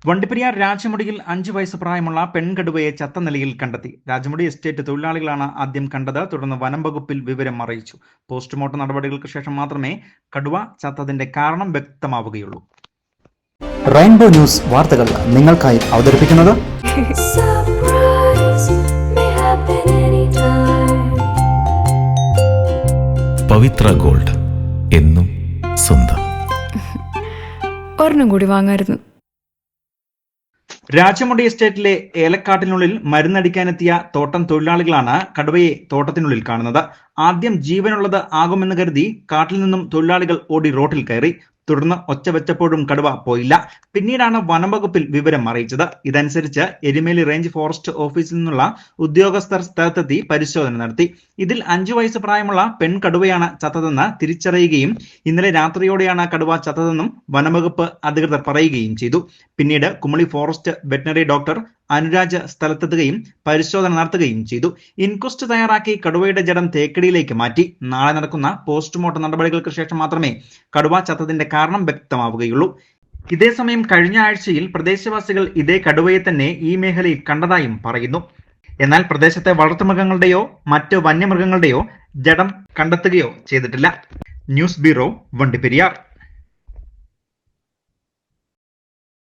വണ്ടിപ്പെരിയാർ രാജമുടിയിൽ 5 വയസ്സ് പ്രായമുള്ള പെൺകടുവയെ ചത്ത നിലയിൽ കണ്ടെത്തി. രാജമുടി എസ്റ്റേറ്റ് തൊഴിലാളികളാണ് ആദ്യം കണ്ടത്. തുടർന്ന് വനം വകുപ്പിൽ വിവരം അറിയിച്ചു. പോസ്റ്റ്മോർട്ടം നടപടികൾക്ക് ശേഷം മാത്രമേ കടുവ ചത്തതിന്റെ കാരണം വ്യക്തമാവുകയുള്ളൂ. റെയിൻബോ ന്യൂസ് വാർത്തകൾ നിങ്ങൾക്കായി അവതരിപ്പിക്കുന്നത് പവിത്ര ഗോൾഡ്, എന്നും സ്വന്തം. ഒരെണ്ണം കൂടി വാങ്ങായിരുന്നു. രാജമുടി എസ്റ്റേറ്റിലെ ഏലക്കാട്ടിനുള്ളിൽ മരുന്നടിക്കാനെത്തിയ തോട്ടം തൊഴിലാളികളാണ് കടുവയെ തോട്ടത്തിനുള്ളിൽ കാണുന്നത്. ആദ്യം ജീവനുള്ളത് ആകുമെന്ന് കരുതി കാട്ടിൽ നിന്നും തൊഴിലാളികൾ ഓടി റോഡിൽ കയറി. തുടർന്ന് ഒച്ച വെച്ചപ്പോഴും കടുവ പോയില്ല. പിന്നീടാണ് വനംവകുപ്പിൽ വിവരം അറിയിച്ചത്. ഇതനുസരിച്ച് എരുമേലി റേഞ്ച് ഫോറസ്റ്റ് ഓഫീസിൽ നിന്നുള്ള ഉദ്യോഗസ്ഥർ സ്ഥലത്തെത്തി പരിശോധന നടത്തി. ഇതിൽ 5 വയസ്സ് പ്രായമുള്ള പെൺകടുവയാണ് ചത്തതെന്ന് തിരിച്ചറിയുകയും ഇന്നലെ രാത്രിയോടെയാണ് കടുവ ചത്തതെന്നും വനംവകുപ്പ് അധികൃതർ പറയുകയും ചെയ്തു. പിന്നീട് Kumily forest veterinary doctor Anuraj സ്ഥലത്തെത്തുകയും പരിശോധന നടത്തുകയും ചെയ്തു. ഇൻക്വസ്റ്റ് തയ്യാറാക്കി കടുവയുടെ ജഡം തേക്കടിയിലേക്ക് മാറ്റി. നാളെ നടക്കുന്ന പോസ്റ്റ്മോർട്ടം നടപടികൾക്ക് ശേഷം മാത്രമേ കടുവ ചത്തതിന്റെ കാരണം വ്യക്തമാവുകയുള്ളൂ. ഇതേസമയം കഴിഞ്ഞ ആഴ്ചയിൽ പ്രദേശവാസികൾ ഇതേ കടുവയെ തന്നെ ഈ മേഖലയിൽ കണ്ടതായും പറയുന്നു. എന്നാൽ പ്രദേശത്തെ വളർത്തുമൃഗങ്ങളുടെയോ മറ്റ് വന്യമൃഗങ്ങളുടെയോ ജഡം കണ്ടെത്തുകയോ ചെയ്തിട്ടില്ല. News bureau, Vandiperiyar.